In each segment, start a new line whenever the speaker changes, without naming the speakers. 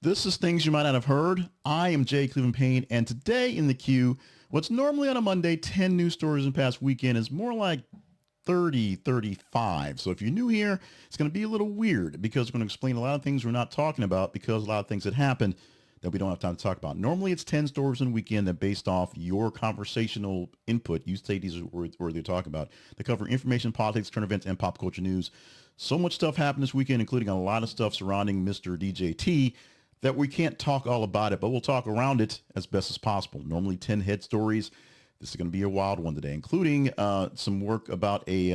This is Things You Might Not Have Heard. I am Jay Cleveland Payne, and today in the queue, what's normally on a Monday, 10 news stories in the past weekend is more like 30, 35. So if you're new here, it's going to be a little weird because we're going to explain a lot of things we're not talking about because a lot of things that happened that we don't have time to talk about. Normally it's 10 stories in a weekend that based off your conversational input, you say these are worthy to talk about. They cover information, politics, current events, and pop culture news. So much stuff happened this weekend, including a lot of stuff surrounding Mr. DJT that we can't talk all about it, but we'll talk around it as best as possible. Normally 10 head stories. This is going to be a wild one today, including some work about a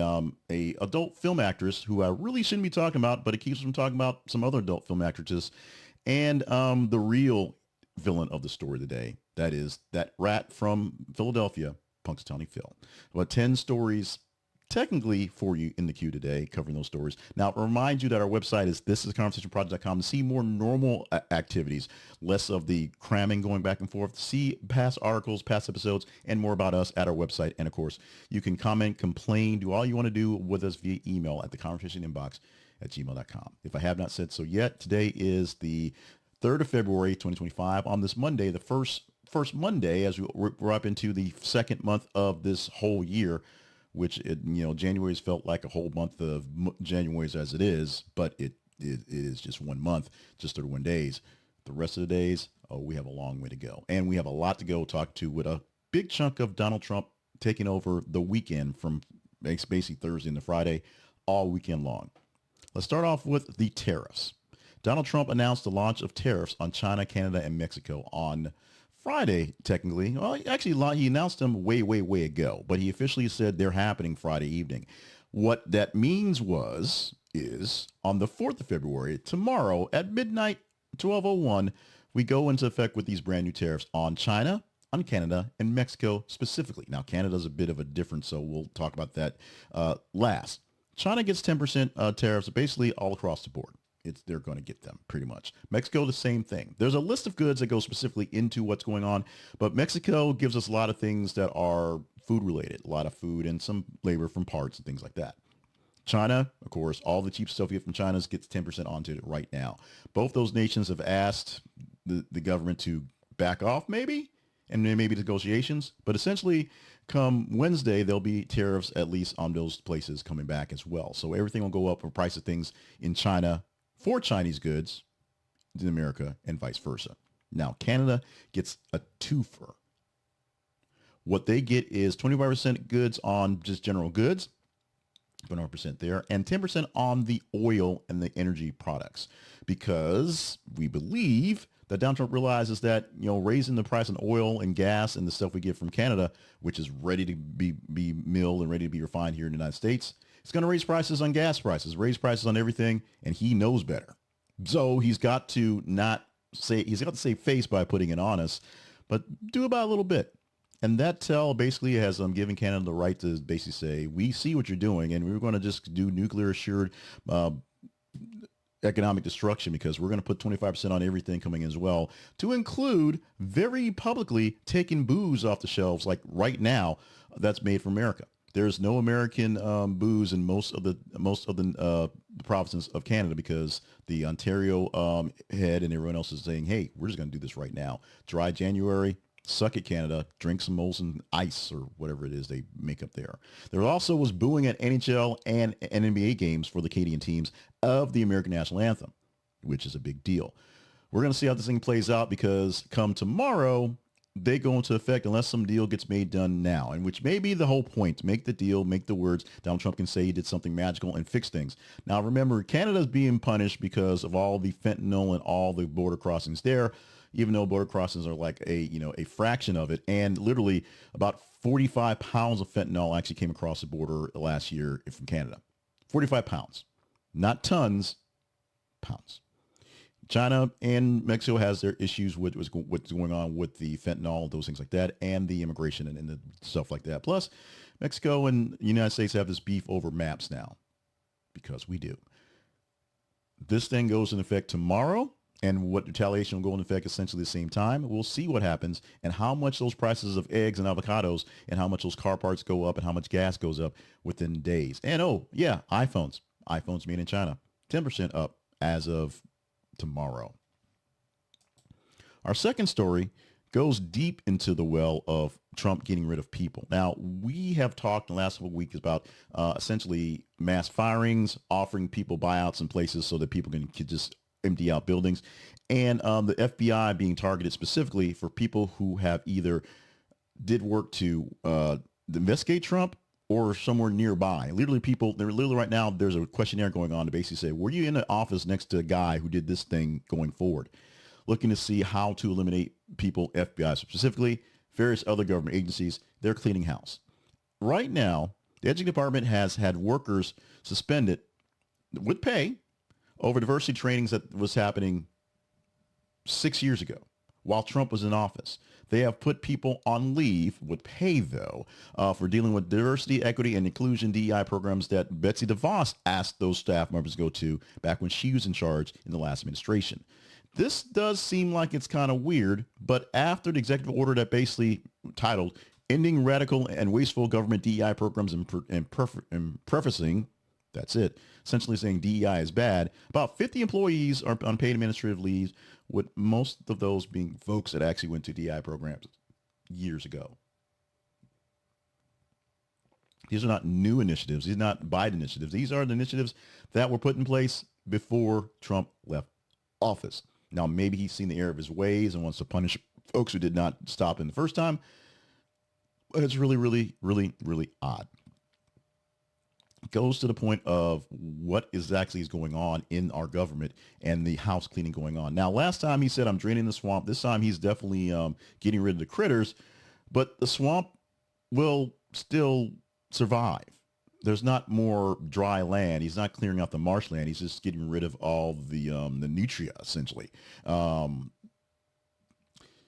adult film actress who I really shouldn't be talking about, but it keeps from talking about some other adult film actresses, and the real villain of the story today. That is that rat from Philadelphia, Punxsutawney Phil. About 10 stories technically for you in the queue today, covering those stories. Now, remind you that our website is thisisconversationproject.com to see more normal activities, less of the cramming going back and forth, see past articles, past episodes, and more about us at our website. And of course, you can comment, complain, do all you want to do with us via email at theconversationinbox@gmail.com. If I have not said so yet, today is the 3rd of February, 2025. On this Monday, the first Monday, as we're up into the second month of this whole year, which January's felt like a whole month of January's as it is, but it is just 1 month, just 31 days. The rest of the days, we have a long way to go. And we have a lot to go talk to with a big chunk of Donald Trump taking over the weekend from basically Thursday into Friday, all weekend long. Let's start off with the tariffs. Donald Trump announced the launch of tariffs on China, Canada, and Mexico on Friday, technically. Well, actually, he announced them way ago, but he officially said they're happening Friday evening. What that means is on the 4th of February, tomorrow at midnight, 12:01, we go into effect with these brand new tariffs on China, on Canada, and Mexico specifically. Now, Canada's a bit of a difference, so we'll talk about that last. China gets 10% tariffs basically all across the board. They're going to get them pretty much. Mexico, the same thing. There's a list of goods that go specifically into what's going on, but Mexico gives us a lot of things that are food related, a lot of food and some labor from parts and things like that. China, of course, all the cheap stuff you get from China gets 10% onto it right now. Both those nations have asked the government to back off maybe, and then maybe negotiations, but essentially come Wednesday, there'll be tariffs at least on those places coming back as well. So everything will go up for price of things in China for Chinese goods in America and vice versa. Now, Canada gets a twofer. What they get is 25% goods on just general goods, 25% there, and 10% on the oil and the energy products, because we believe that Donald Trump realizes that, raising the price on oil and gas and the stuff we get from Canada, which is ready to be milled and ready to be refined here in the United States, it's going to raise prices on gas prices, raise prices on everything, and he knows better. So he's got to save face by putting it on us, but do about a little bit. And that basically has given Canada the right to basically say, we see what you're doing, and we're going to just do nuclear assured economic destruction because we're going to put 25% on everything coming in as well, to include very publicly taking booze off the shelves like right now that's made for America. There's no American booze in most of the provinces of Canada because the Ontario head and everyone else is saying, hey, we're just going to do this right now. Dry January, suck it, Canada. Drink some Molson Ice or whatever it is they make up there. There also was booing at NHL and NBA games for the Canadian teams of the American National Anthem, which is a big deal. We're going to see how this thing plays out because come tomorrow, they go into effect unless some deal gets done now, and which may be the whole point. Make the deal, make the words. Donald Trump can say he did something magical and fix things. Now, remember, Canada's being punished because of all the fentanyl and all the border crossings there, even though border crossings are like a fraction of it. And literally about 45 pounds of fentanyl actually came across the border last year from Canada. 45 pounds, not tons, pounds. China and Mexico has their issues with what's going on with the fentanyl, those things like that, and the immigration and the stuff like that. Plus, Mexico and the United States have this beef over maps now, because we do. This thing goes in effect tomorrow, and what retaliation will go into effect essentially the same time. We'll see what happens and how much those prices of eggs and avocados and how much those car parts go up and how much gas goes up within days. And iPhones made in China, 10% up as of tomorrow. Our second story goes deep into the well of Trump getting rid of people. Now, we have talked in the last couple of weeks about essentially mass firings, offering people buyouts in places so that people can just empty out buildings, and the FBI being targeted specifically for people who have either did work to investigate Trump or somewhere nearby. Literally right now, there's a questionnaire going on to basically say, were you in the office next to a guy who did this thing going forward? Looking to see how to eliminate people, FBI specifically, various other government agencies, they're cleaning house. Right now, the Education Department has had workers suspended with pay over diversity trainings that was happening 6 years ago while Trump was in office. They have put people on leave with pay, though, for dealing with diversity, equity, and inclusion DEI programs that Betsy DeVos asked those staff members to go to back when she was in charge in the last administration. This does seem like it's kind of weird, but after the executive order that basically titled Ending Radical and Wasteful Government DEI Programs and prefacing, that's it, essentially saying DEI is bad, about 50 employees are on paid administrative leave, with most of those being folks that actually went to DEI programs years ago. These are not new initiatives. These are not Biden initiatives. These are the initiatives that were put in place before Trump left office. Now, maybe he's seen the error of his ways and wants to punish folks who did not stop in the first time, but it's really, really, really, really odd. It goes to the point of what exactly is going on in our government and the house cleaning going on. Now, last time he said, I'm draining the swamp. This time he's definitely getting rid of the critters, but the swamp will still survive. There's not more dry land. He's not clearing out the marshland. He's just getting rid of all the nutria, essentially.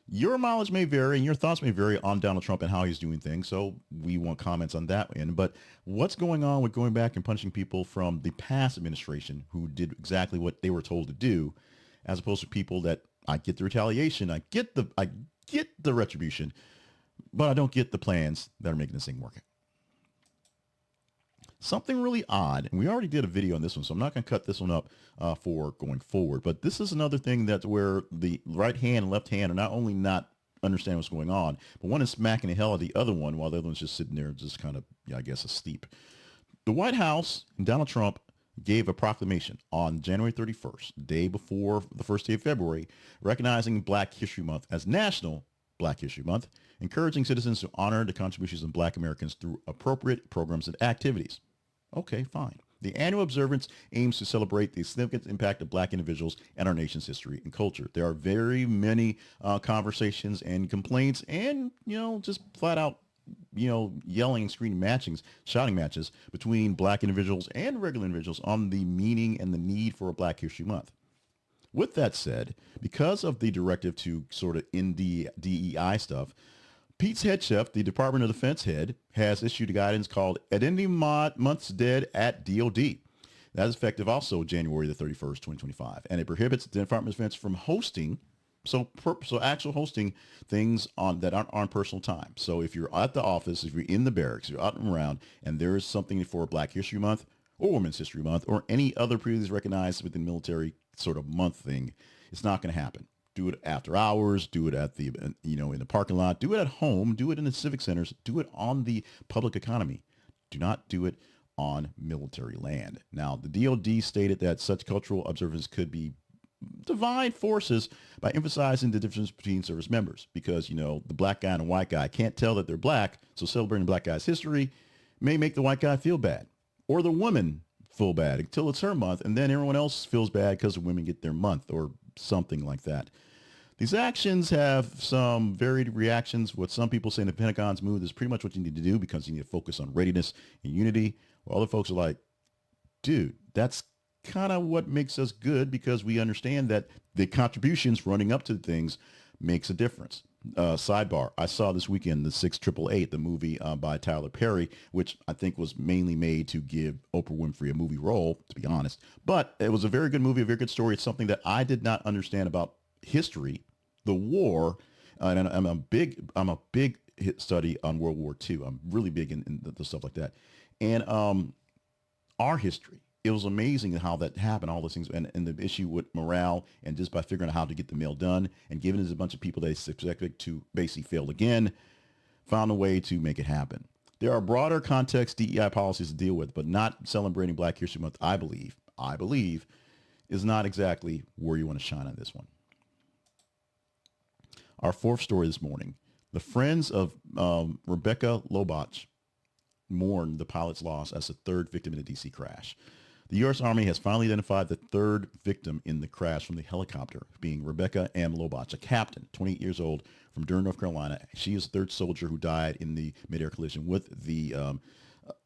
Your mileage may vary and your thoughts may vary on Donald Trump and how he's doing things. So we want comments on that end. But what's going on with going back and punishing people from the past administration who did exactly what they were told to do, as opposed to people that I get the retaliation, I get the retribution, but I don't get the plans that are making this thing work. Something really odd, and we already did a video on this one, so I'm not going to cut this one up for going forward. But this is another thing that's where the right hand and left hand are not only not understanding what's going on, but one is smacking the hell out of the other one while the other one's just sitting there just kind of, I guess, asleep. The White House and Donald Trump gave a proclamation on January 31st, day before the first day of February, recognizing Black History Month as National Black History Month, encouraging citizens to honor the contributions of Black Americans through appropriate programs and activities. Okay, fine. The annual observance aims to celebrate the significant impact of Black individuals and our nation's history and culture. There are very many conversations and complaints and, just flat out, yelling and screaming shouting matches between Black individuals and regular individuals on the meaning and the need for a Black History Month. With that said, because of the directive to sort of end the DEI stuff, Pete's head chef, the Department of Defense head, has issued a guidance called Identity Months Dead at DOD. That is effective also January the 31st, 2025. And it prohibits the Department of Defense from hosting, so actual hosting things that aren't on personal time. So if you're at the office, if you're in the barracks, you're out and around, and there is something for Black History Month or Women's History Month or any other previously recognized within military sort of month thing, it's not going to happen. Do it after hours, do it at the, in the parking lot, do it at home, do it in the civic centers, do it on the public economy. Do not do it on military land. Now, the DOD stated that such cultural observances could be divide forces by emphasizing the difference between service members because, the black guy and the white guy can't tell that they're black. So celebrating the black guy's history may make the white guy feel bad or the woman feel bad until it's her month. And then everyone else feels bad because the women get their month or something like that. These actions have some varied reactions. What some people say in the Pentagon's move is pretty much what you need to do because you need to focus on readiness and unity. While other folks are like, dude, that's kind of what makes us good because we understand that the contributions running up to things makes a difference. Sidebar, I saw this weekend the 6888, the movie by Tyler Perry, which I think was mainly made to give Oprah Winfrey a movie role, to be honest. But it was a very good movie, a very good story. It's something that I did not understand about history, the war, and I'm a big hit study on World War II. I'm really big in the stuff like that. And our history, it was amazing how that happened, all those things, and the issue with morale, and just by figuring out how to get the mail done, and giving it a bunch of people they expected to basically fail again, found a way to make it happen. There are broader context DEI policies to deal with, but not celebrating Black History Month, I believe, is not exactly where you want to shine on this one. Our fourth story this morning, the friends of Rebecca Lobach mourn the pilot's loss as the third victim in the DC crash. The U.S. Army has finally identified the third victim in the crash from the helicopter, being Rebecca M. Lobach, a captain, 28 years old, from Durham, North Carolina. She is the third soldier who died in the mid-air collision with the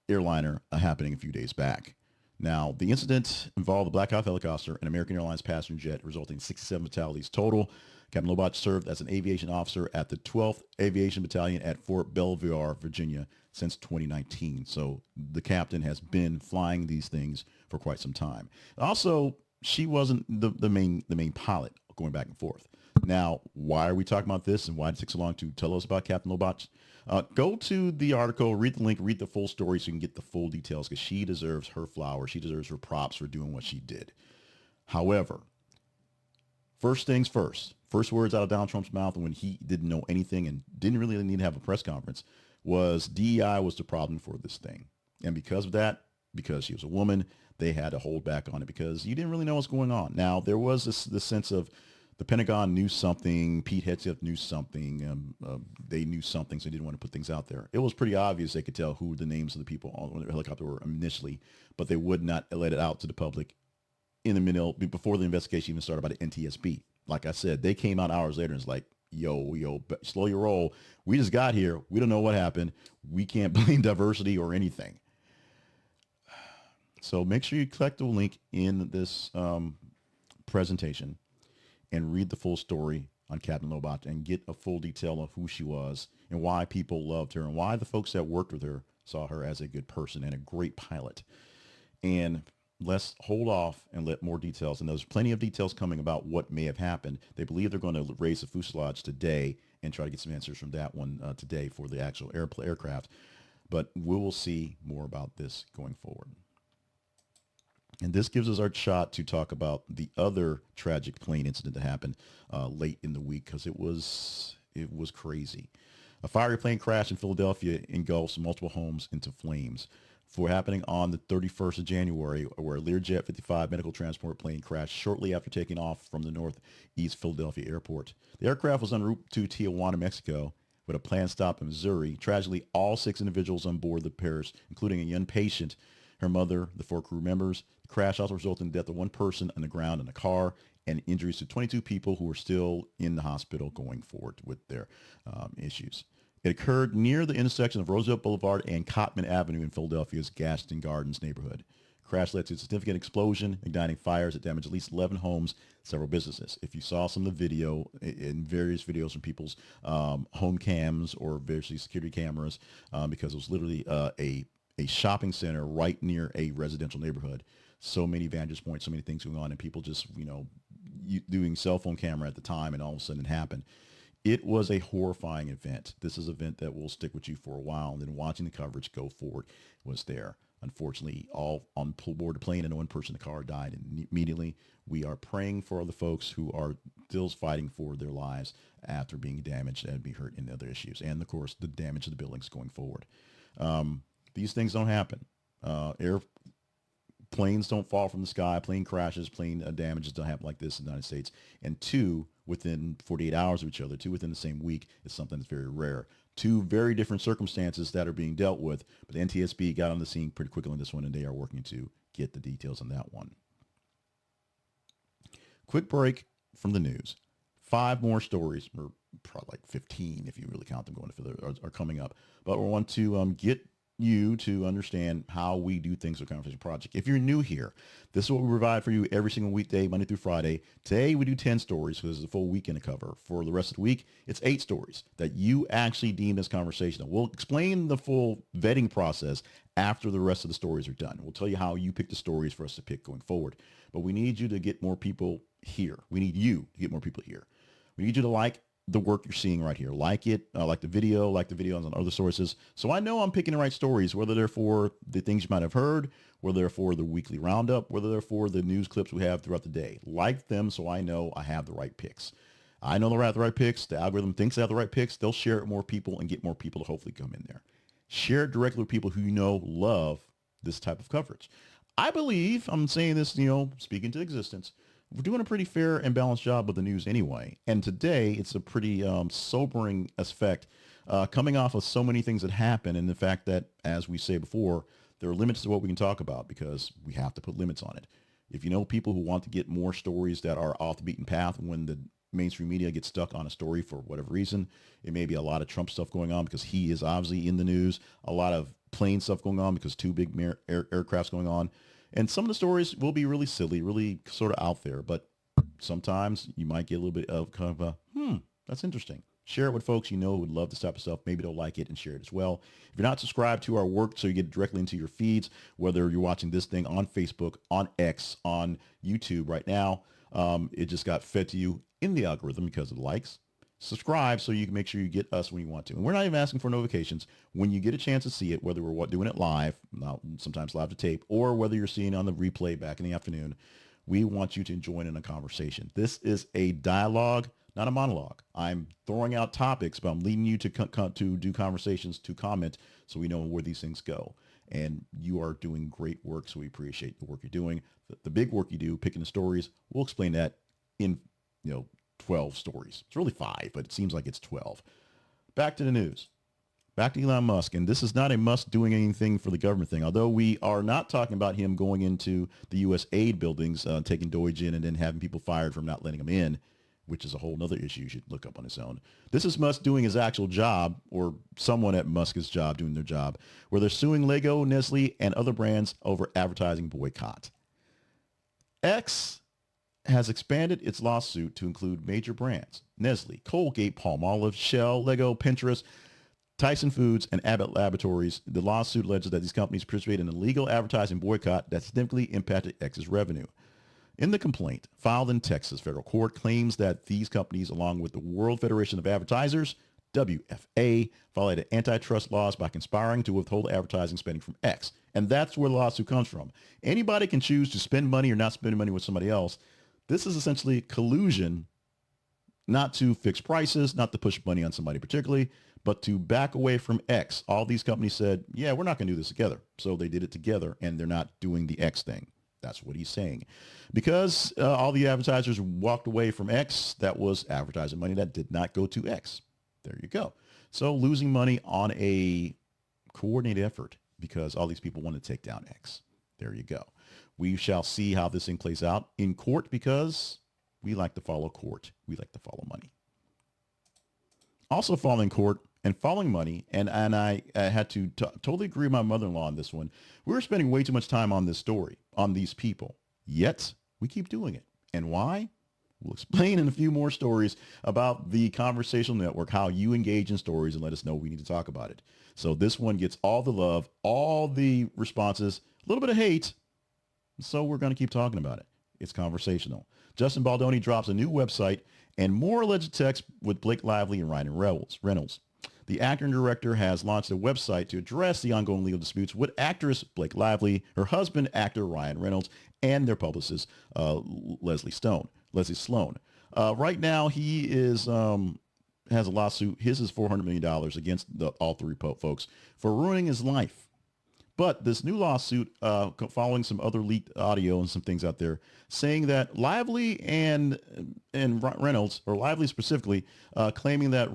airliner happening a few days back. Now, the incident involved a Black Hawk helicopter and American Airlines passenger jet, resulting in 67 fatalities total. Captain Lobach served as an aviation officer at the 12th Aviation Battalion at Fort Belvoir, Virginia, since 2019. So the captain has been flying these things for quite some time. Also, she wasn't the main pilot going back and forth. Now, why are we talking about this, and why did it take so long to tell us about Captain Lobach? Go to the article, read the link, read the full story so you can get the full details, because she deserves her flowers. She deserves her props for doing what she did. However, first things first. First words out of Donald Trump's mouth when he didn't know anything and didn't really need to have a press conference was DEI was the problem for this thing. And because of that, because she was a woman, they had to hold back on it because you didn't really know what's going on. Now, there was this sense of the Pentagon knew something, Pete Hegseth knew something, they knew something, so they didn't want to put things out there. It was pretty obvious they could tell who the names of the people on the helicopter were initially, but they would not let it out to the public in the middle, before the investigation even started by the NTSB. Like I said, they came out hours later and it's like, yo, slow your roll. We just got here. We don't know what happened. We can't blame diversity or anything. So make sure you collect the link in this presentation and read the full story on Captain Lobach and get a full detail of who she was and why people loved her and why the folks that worked with her saw her as a good person and a great pilot. And let's hold off and let more details. And there's plenty of details coming about what may have happened. They believe they're going to raise the fuselage today and try to get some answers from that one today for the actual aircraft. But we will see more about this going forward. And this gives us our shot to talk about the other tragic plane incident that happened late in the week, because it was crazy. A fiery plane crash in Philadelphia engulfs multiple homes into flames. For happening on the 31st of January, where a Learjet 55 medical transport plane crashed shortly after taking off from the Northeast Philadelphia airport. The aircraft was en route to Tijuana, Mexico, with a planned stop in Missouri. Tragically, all 6 individuals on board the perished, including a young patient, her mother, the 4 crew members. The crash also resulted in the death of 1 person on the ground in a car and injuries to 22 people who are still in the hospital going forward with their issues. It occurred near the intersection of Roosevelt Boulevard and Cottman Avenue in Philadelphia's Gaston Gardens neighborhood. The crash led to a significant explosion, igniting fires that damaged at least 11 homes, several businesses. If you saw some of the video in various videos from people's home cams or various security cameras, because it was literally a shopping center right near a residential neighborhood. So many vantage points, so many things going on, and people just, doing cell phone camera at the time, and all of a sudden it happened. It was a horrifying event. This is an event that will stick with you for a while, and then watching the coverage go forward was there. Unfortunately, all on board the plane and 1 person in the car died immediately. We are praying for the folks who are still fighting for their lives after being damaged and being hurt in other issues. And of course, the damage to the buildings going forward. These things don't happen. Planes don't fall from the sky. Plane crashes, plane damages don't happen like this in the United States. And 2 within 48 hours of each other, 2 within the same week is something that's very rare. 2 very different circumstances that are being dealt with, but the NTSB got on the scene pretty quickly on this one, and they are working to get the details on that one. Quick break from the news. 5 more stories, or probably like 15 if you really count them going to are coming up. But we want to get you to understand how we do things with Conversation Project. If you're new here, this is what we provide for you every single weekday, Monday through Friday. Today we do 10 stories because it's a full weekend to cover. For the rest of the week, it's 8 stories that you actually deem as conversational. We'll explain the full vetting process after the rest of the stories are done. We'll tell you how you pick the stories for us to pick going forward. But we need you to get more people here. We need you to get more people here. We need you to like, the work you're seeing right here. Like it, like the video on other sources. So I know I'm picking the right stories, whether they're for the things you might have heard, whether they're for the weekly roundup, whether they're for the news clips we have throughout the day. Like them so I know I have the right picks. I know I have the right picks. The algorithm thinks I have the right picks. They'll share it with more people and get more people to hopefully come in there. Share it directly with people who you know love this type of coverage. I believe, I'm saying this, speaking to existence, we're doing a pretty fair and balanced job with the news anyway. And today, it's a pretty sobering effect coming off of so many things that happen, and the fact that, as we say before, there are limits to what we can talk about because we have to put limits on it. If you know people who want to get more stories that are off the beaten path when the mainstream media gets stuck on a story for whatever reason, it may be a lot of Trump stuff going on because he is obviously in the news, a lot of plane stuff going on because two big aircrafts going on. And some of the stories will be really silly, really sort of out there, but sometimes you might get a little bit of kind of that's interesting. Share it with folks you know who would love this type of stuff. Maybe they'll like it and share it as well. If you're not subscribed to our work so you get directly into your feeds, whether you're watching this thing on Facebook, on X, on YouTube right now, it just got fed to you in the algorithm because of the likes. Subscribe so you can make sure you get us when you want to. And we're not even asking for notifications. When you get a chance to see it, whether we're doing it live, not sometimes live to tape, or whether you're seeing it on the replay back in the afternoon, we want you to join in a conversation. This is a dialogue, not a monologue. I'm throwing out topics, but I'm leading you to do conversations, to comment, so we know where these things go. And you are doing great work, so we appreciate the work you're doing. The big work you do, picking the stories, we'll explain that in 12 stories. It's really 5, but it seems like it's 12. Back to the news. Back to Elon Musk. And this is not a Musk doing anything for the government thing, although we are not talking about him going into the U.S. aid buildings, taking Doge in and then having people fired from not letting him in, which is a whole other issue you should look up on its own. This is Musk doing his actual job, or someone at Musk's job doing their job, where they're suing Lego, Nestlé, and other brands over advertising boycott. X has expanded its lawsuit to include major brands: Nestle, Colgate, Palmolive, Shell, Lego, Pinterest, Tyson Foods, and Abbott Laboratories. The lawsuit alleges that these companies participated in a illegal advertising boycott that significantly impacted X's revenue. In the complaint, filed in Texas federal court, claims that these companies, along with the World Federation of Advertisers, WFA, violated antitrust laws by conspiring to withhold advertising spending from X. And that's where the lawsuit comes from. Anybody can choose to spend money or not spend money with somebody else. This is essentially collusion, not to fix prices, not to push money on somebody particularly, but to back away from X. All these companies said, yeah, we're not going to do this together. So they did it together, and they're not doing the X thing. That's what he's saying. Because all the advertisers walked away from X, that was advertising money that did not go to X. There you go. So losing money on a coordinated effort because all these people want to take down X. There you go. We shall see how this thing plays out in court because we like to follow court. We like to follow money. Also following court and following money, and I had to totally agree with my mother-in-law on this one. We were spending way too much time on this story, on these people, yet we keep doing it. And why? We'll explain in a few more stories about the conversational network, how you engage in stories and let us know we need to talk about it. So this one gets all the love, all the responses, a little bit of hate. So we're going to keep talking about it. It's conversational. Justin Baldoni drops a new website and more alleged texts with Blake Lively and Ryan Reynolds. The actor and director has launched a website to address the ongoing legal disputes with actress Blake Lively, her husband, actor Ryan Reynolds, and their publicist, Leslie Sloan. Right now, he has a lawsuit. His is $400 million against all three folks for ruining his life. But this new lawsuit, following some other leaked audio and some things out there, saying that Lively and Reynolds, or Lively specifically, claiming that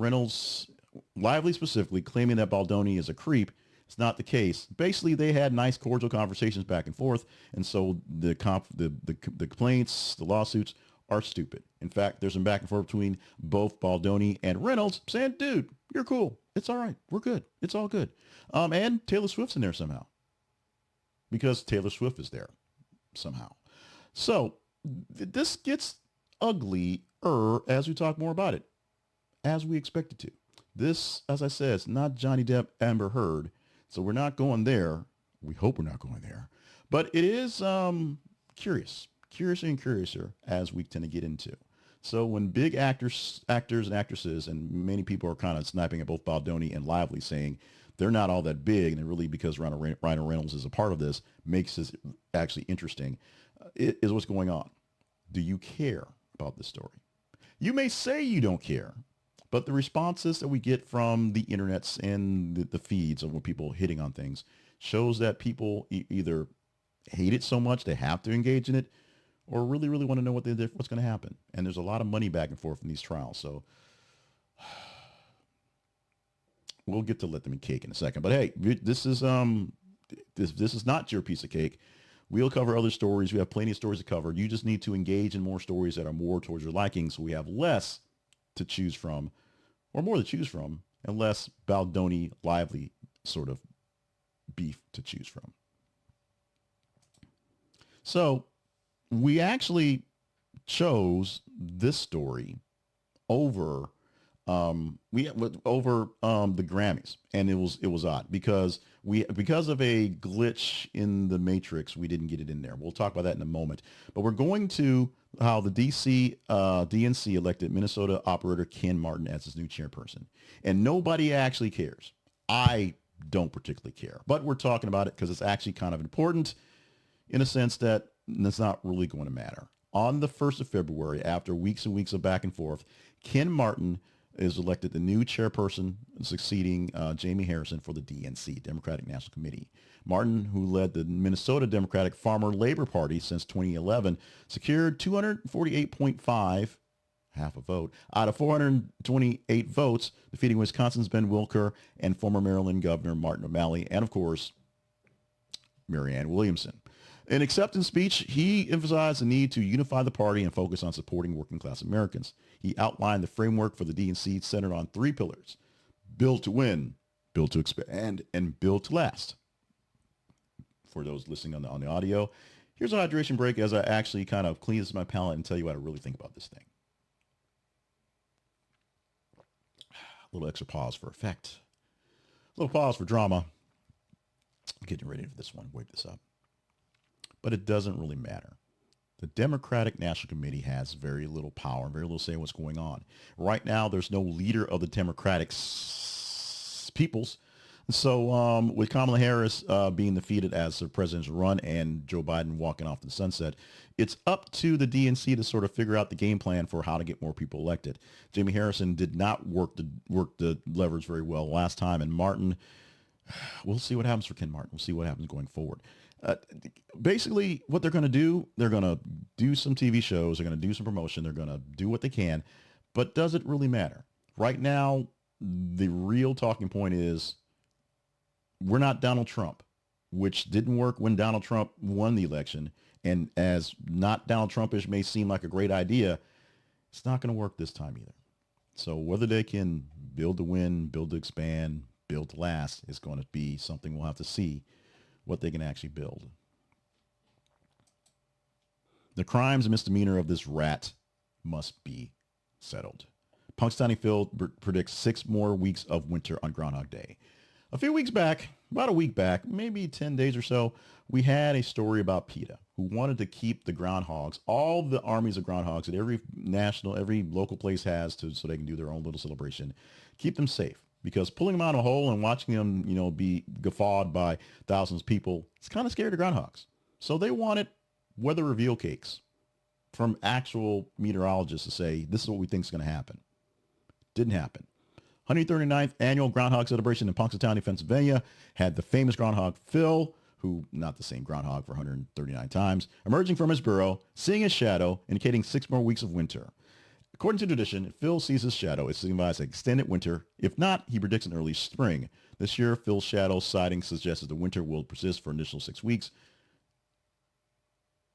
Baldoni is a creep. It's not the case. Basically, they had nice, cordial conversations back and forth, and so the complaints, the lawsuits are stupid. In fact, there's some back and forth between both Baldoni and Reynolds saying, dude, you're cool. It's all right. We're good. It's all good. And Taylor Swift's in there somehow because Taylor Swift is there somehow. So this gets uglier as we talk more about it, as we expect it to. This, as I said, is not Johnny Depp, Amber Heard, so we're not going there. We hope we're not going there. But it is curiouser and curiouser as we tend to get into. So when big actors and actresses, and many people are kind of sniping at both Baldoni and Lively, saying they're not all that big, and they're really because Ryan Reynolds is a part of this, makes this actually interesting, is what's going on. Do you care about this story? You may say you don't care, but the responses that we get from the internets and the feeds of when people hitting on things shows that people either hate it so much they have to engage in it, or really, really want to know what's going to happen. And there's a lot of money back and forth in these trials. So we'll get to let them eat cake in a second. But hey, this is not your piece of cake. We'll cover other stories. We have plenty of stories to cover. You just need to engage in more stories that are more towards your liking, so we have less to choose from, or more to choose from, and less Baldoni Lively sort of beef to choose from. So we actually chose this story over the Grammys, and it was odd because of a glitch in the matrix, we didn't get it in there. We'll talk about that in a moment. But we're going to how the DNC elected Minnesota operator Ken Martin as his new chairperson, and nobody actually cares. I don't particularly care, but we're talking about it because it's actually kind of important in a sense that it's not really going to matter. On the 1st of February, after weeks and weeks of back and forth, Ken Martin is elected the new chairperson, succeeding Jamie Harrison for the DNC, Democratic National Committee. Martin, who led the Minnesota Democratic Farmer Labor Party since 2011, secured 248.5, half a vote, out of 428 votes, defeating Wisconsin's Ben Wilker and former Maryland Governor Martin O'Malley, and of course, Marianne Williamson. In acceptance speech, he emphasized the need to unify the party and focus on supporting working class Americans. He outlined the framework for the DNC centered on 3 pillars: build to win, build to expand, and build to last. For those listening on the audio, here's a hydration break as I actually kind of clean this my palate and tell you what I really think about this thing. A little extra pause for effect. A little pause for drama. I'm getting ready for this one. Wake this up. But it doesn't really matter. The Democratic National Committee has very little power and very little say in what's going on. Right now, there's no leader of the Democratic peoples. So with Kamala Harris being defeated as the presidential run and Joe Biden walking off to the sunset, it's up to the DNC to sort of figure out the game plan for how to get more people elected. Jamie Harrison did not work the levers very well last time, and Martin, we'll see what happens for Ken Martin. We'll see what happens going forward. Basically, what they're going to do some TV shows. They're going to do some promotion. They're going to do what they can. But does it really matter? Right now, the real talking point is we're not Donald Trump, which didn't work when Donald Trump won the election. And as not Donald Trumpish may seem like a great idea, it's not going to work this time either. So whether they can build to win, build to expand, build to last is going to be something we'll have to see what they can actually build. The crimes and misdemeanor of this rat must be settled. Punxsutawney Phil predicts 6 more weeks of winter on Groundhog Day. A few weeks back, about a week back, maybe 10 days or so, we had a story about PETA, who wanted to keep the groundhogs, all the armies of groundhogs that every local place has so they can do their own little celebration, keep them safe. Because pulling them out of a hole and watching them, be guffawed by thousands of people, it's kind of scary to groundhogs. So they wanted weather reveal cakes from actual meteorologists to say, this is what we think is going to happen. Didn't happen. 139th annual groundhog celebration in Punxsutawney, Pennsylvania, had the famous groundhog Phil, who, not the same groundhog for 139 times, emerging from his burrow, seeing his shadow, indicating 6 more weeks of winter. According to tradition, if Phil sees his shadow, it signifies an extended winter. If not, he predicts an early spring. This year, Phil's shadow sighting suggests that the winter will persist for an initial 6 weeks.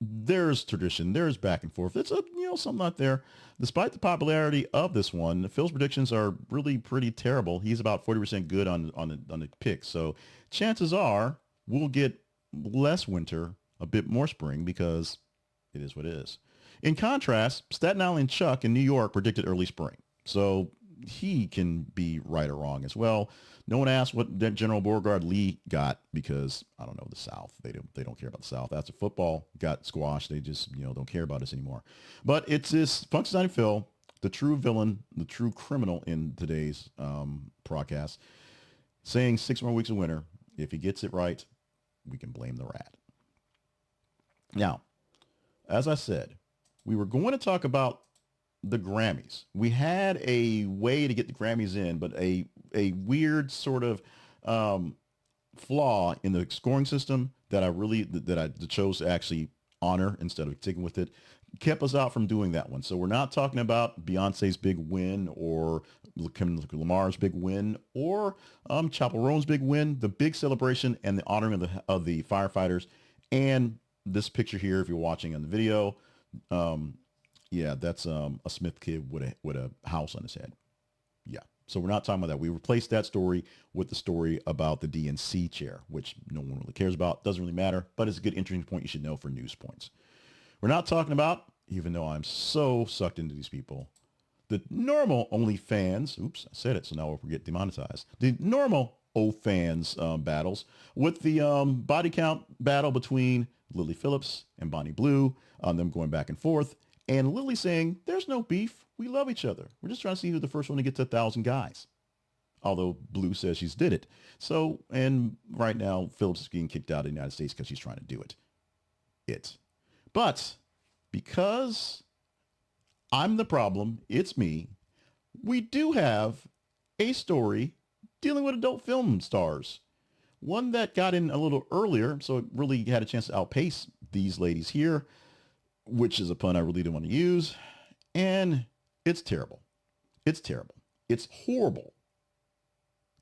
There's tradition. There's back and forth. It's something out there. Despite the popularity of this one, Phil's predictions are really pretty terrible. He's about 40% good on the pick. So chances are we'll get less winter, a bit more spring, because it is what it is. In contrast, Staten Island Chuck in New York predicted early spring. So he can be right or wrong as well. No one asked what General Beauregard Lee got because I don't know the South. They don't care about the South. After football got squashed, they just don't care about us anymore. But it's this Punxsutawney Phil, the true villain, the true criminal in today's broadcast, saying 6 more weeks of winter. If he gets it right, we can blame the rat. Now, as I said, we were going to talk about the Grammys. We had a way to get the Grammys in, but a weird sort of flaw in the scoring system that I chose to actually honor instead of sticking with it kept us out from doing that one. So we're not talking about Beyonce's big win or Lamar's big win or Chapel Roan's big win, the big celebration and the honoring of the firefighters. And this picture here, if you're watching on the video, yeah, that's a Smith kid with a house on his head. Yeah. So we're not talking about that. We replaced that story with the story about the DNC chair, which no one really cares about. Doesn't really matter, but it's a good interesting point you should know for news points. We're not talking about, even though I'm so sucked into these people, the normal OnlyFans. Oops, I said it, so now we'll get demonetized. The normal OFans battles with the body count battle between Lily Phillips and Bonnie Blue, them going back and forth. And Lily saying, there's no beef. We love each other. We're just trying to see who's the first one to get to 1,000 guys. Although Blue says she's did it. So, and right now, Phillips is getting kicked out of the United States because she's trying to do it. But because I'm the problem, it's me, we do have a story dealing with adult film stars. One that got in a little earlier, so it really had a chance to outpace these ladies here, which is a pun I really didn't want to use. And it's terrible. It's terrible. It's horrible.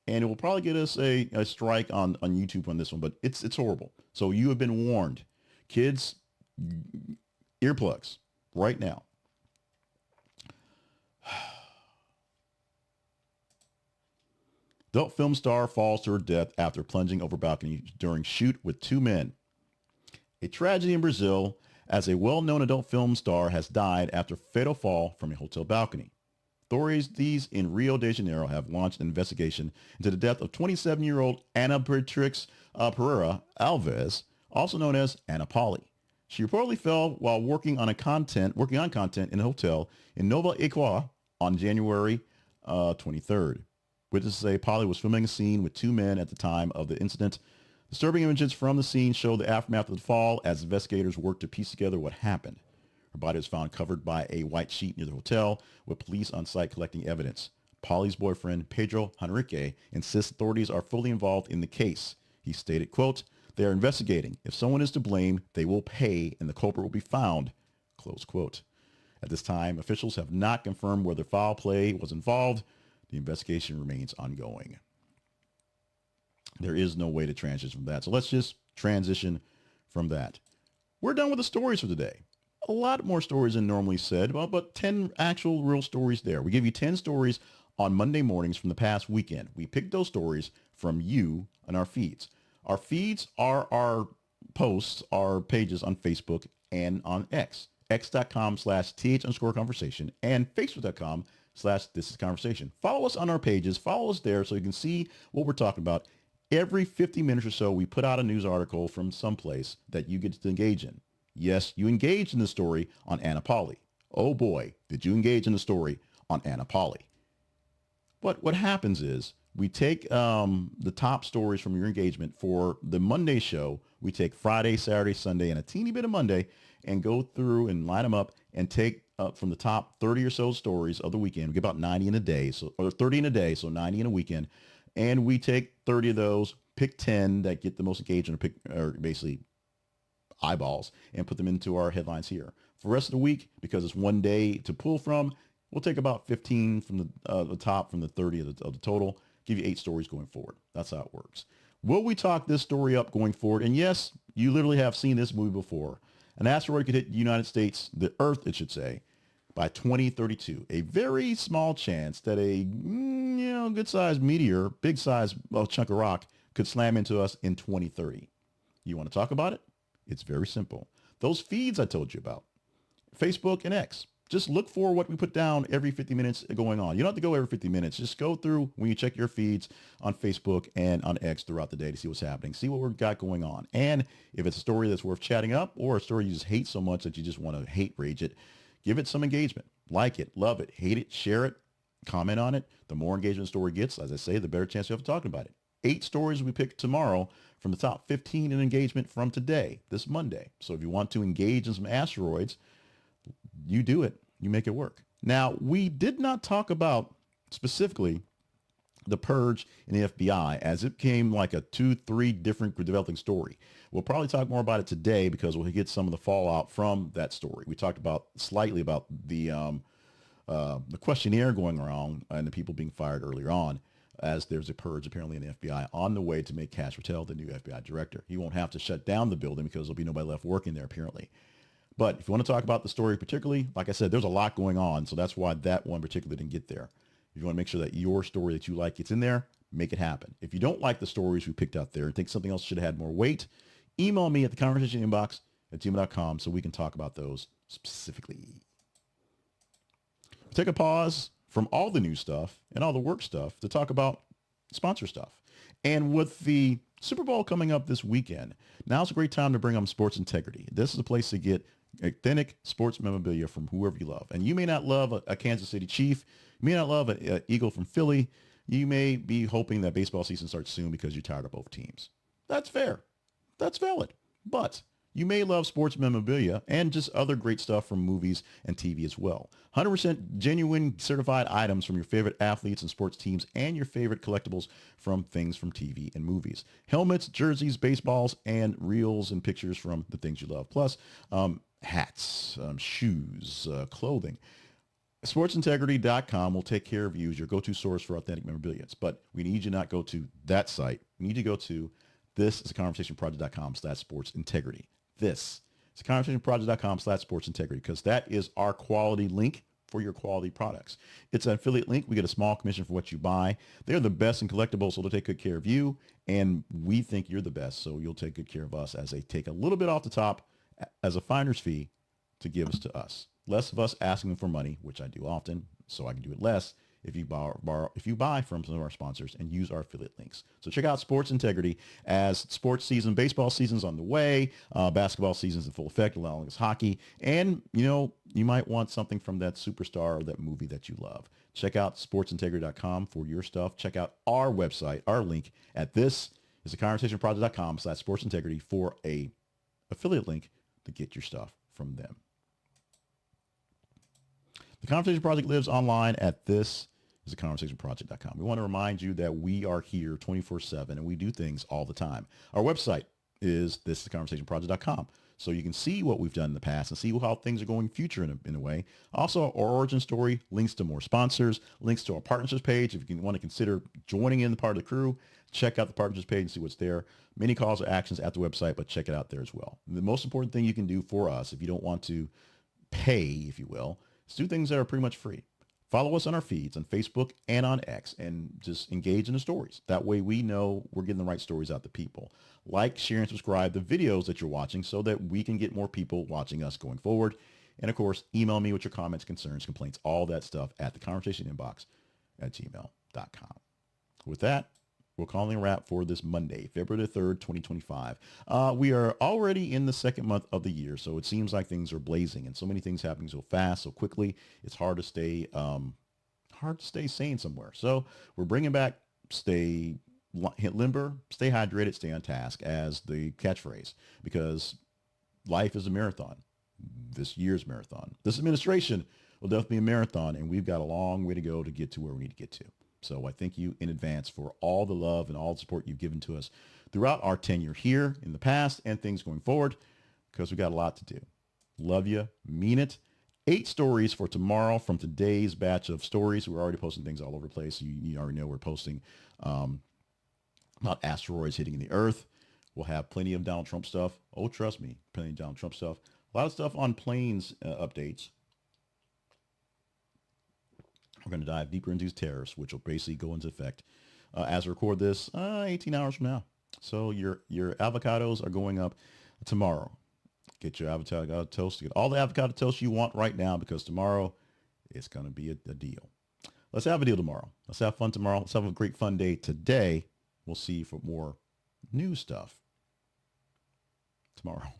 And it will probably get us a strike on YouTube on this one, but it's horrible. So you have been warned. Kids, earplugs right now. Adult film star falls to her death after plunging over balcony during shoot with 2 men. A tragedy in Brazil as a well-known adult film star has died after fatal fall from a hotel balcony. Authorities in Rio de Janeiro have launched an investigation into the death of 27-year-old Ana Beatrix Pereira Alves, also known as Ana Pauli. She reportedly fell while working on content in a hotel in Nova Equá on January 23rd. Witnesses say Pauli was filming a scene with 2 men at the time of the incident. Disturbing images from the scene show the aftermath of the fall as investigators worked to piece together what happened. Her body was found covered by a white sheet near the hotel, with police on site collecting evidence. Pauli's boyfriend, Pedro Henrique, insists authorities are fully involved in the case. He stated, quote, "They are investigating. If someone is to blame, they will pay and the culprit will be found," close quote. At this time, officials have not confirmed whether foul play was involved. The investigation remains ongoing. There is no way to transition from that. So let's just transition from that. We're done with the stories for today. A lot more stories than normally said, but 10 actual real stories there. We give you 10 stories on Monday mornings from the past weekend. We picked those stories from you and our feeds. Our feeds are our posts, our pages on Facebook and on X. X.com/th_conversation and Facebook.com/thisisconversation. Follow us on our pages. Follow us there so you can see what we're talking about. Every 50 minutes or so, we put out a news article from someplace that you get to engage in. Yes, you engaged in the story on Ana Pauli. Oh boy, did you engage in the story on Ana Pauli. But what happens is we take the top stories from your engagement for the Monday show. We take Friday, Saturday, Sunday, and a teeny bit of Monday and go through and line them up and take from the top 30 or so stories of the weekend. We get about 90 in a day, or 30 in a day, so 90 in a weekend. And we take 30 of those, pick 10 that get the most engagement, or basically eyeballs, and put them into our headlines here. For the rest of the week, because it's one day to pull from, we'll take about 15 from the top from the 30 of the total, give you 8 stories going forward. That's how it works. Will we talk this story up going forward? And yes, you literally have seen this movie before. An asteroid could hit the United States, the Earth, it should say, by 2032. A very small chance that a good-sized meteor, big-sized chunk of rock, could slam into us in 2030. You want to talk about it? It's very simple. Those feeds I told you about, Facebook and X, just look for what we put down every 50 minutes going on. You don't have to go every 50 minutes. Just go through when you check your feeds on Facebook and on X throughout the day to see what's happening, see what we've got going on. And if it's a story that's worth chatting up or a story you just hate so much that you just want to hate rage it, give it some engagement. Like it, love it, hate it, share it, comment on it. The more engagement the story gets, as I say, the better chance you have of talking about it. 8 stories we picked tomorrow from the top 15 in engagement from today, this Monday. So if you want to engage in some asteroids, you do it. You make it work. Now, we did not talk about specifically the purge in the FBI as it came like a 2-3 different developing story. We'll probably talk more about it today because we'll get some of the fallout from that story. We talked about slightly about the questionnaire going around and the people being fired earlier on, as there's a purge apparently in the FBI on the way to make Cash Patel the new FBI director. He won't have to shut down the building because there'll be nobody left working there apparently. But if you want to talk about the story particularly, like I said, there's a lot going on. So that's why that one particularly didn't get there. If you want to make sure that your story that you like gets in there, make it happen. If you don't like the stories we picked out there and think something else should have had more weight, email me at the conversation inbox at gmail.com so we can talk about those specifically. Take a pause from all the new stuff and all the work stuff to talk about sponsor stuff. And with the Super Bowl coming up this weekend, now's a great time to bring on Sports Integrity. This is a place to get authentic sports memorabilia from whoever you love. And you may not love a Kansas City Chief. You may not love an Eagle from Philly. You may be hoping that baseball season starts soon because you're tired of both teams. That's fair. That's valid. But you may love sports memorabilia and just other great stuff from movies and TV as well. 100% genuine certified items from your favorite athletes and sports teams and your favorite collectibles from things from TV and movies. Helmets, jerseys, baseballs, and reels and pictures from the things you love. Plus, hats, shoes, clothing. SportsIntegrity.com will take care of you as your go-to source for authentic memorabilia. But we need you not go to that site. We need you to go to thisisconversationproject.com/sportsintegrity. This is conversationproject.com/sportsintegrity because that is our quality link for your quality products. It's an affiliate link. We get a small commission for what you buy. They're the best in collectibles, so they'll take good care of you. And we think you're the best, so you'll take good care of us as they take a little bit off the top as a finder's fee to give us to us. Less of us asking them for money, which I do often, so I can do it less if you buy from some of our sponsors and use our affiliate links. So check out Sports Integrity as sports season, baseball season's on the way, basketball season's in full effect, along as hockey, and you might want something from that superstar or that movie that you love. Check out sportsintegrity.com for your stuff. Check out our website, our link at this is theconversationproject.com/sportsintegrity for a affiliate link to get your stuff from them. The Conversation Project lives online at this is theconversationproject.com. We want to remind you that we are here 24/7 and we do things all the time. Our website is thisistheconversationproject.com. So you can see what we've done in the past and see how things are going future in a way. Also, our origin story, links to more sponsors, links to our partnerships page. If you want to consider joining in the part of the crew, check out the partnerships page and see what's there. Many calls to actions at the website, but check it out there as well. The most important thing you can do for us, if you don't want to pay, if you will, is do things that are pretty much free. Follow us on our feeds on Facebook and on X and just engage in the stories. That way we know we're getting the right stories out to people. Like, share, and subscribe the videos that you're watching so that we can get more people watching us going forward. And of course, email me with your comments, concerns, complaints, all that stuff at the conversation inbox at gmail.com. With that, we're calling a wrap for this Monday, February the 3rd, 2025. We are already in the second month of the year, so it seems like things are blazing and so many things happening so fast, so quickly. It's hard to stay sane somewhere. So we're bringing back stay limber, stay hydrated, stay on task as the catchphrase, because life is a marathon. This year's marathon. This administration will definitely be a marathon, and we've got a long way to go to get to where we need to get to. So I thank you in advance for all the love and all the support you've given to us throughout our tenure here in the past and things going forward, because we got a lot to do. Love you. Mean it. 8 stories for tomorrow from today's batch of stories. We're already posting things all over the place. You already know we're posting about asteroids hitting the Earth. We'll have plenty of Donald Trump stuff. Oh, trust me, plenty of Donald Trump stuff. A lot of stuff on planes updates. We're going to dive deeper into tariffs, which will basically go into effect as I record this 18 hours from now. So your avocados are going up tomorrow. Get your avocado toast. Get all the avocado toast you want right now, because tomorrow it's going to be a deal. Let's have a deal tomorrow. Let's have fun tomorrow. Let's have a great fun day today. We'll see you for more new stuff tomorrow.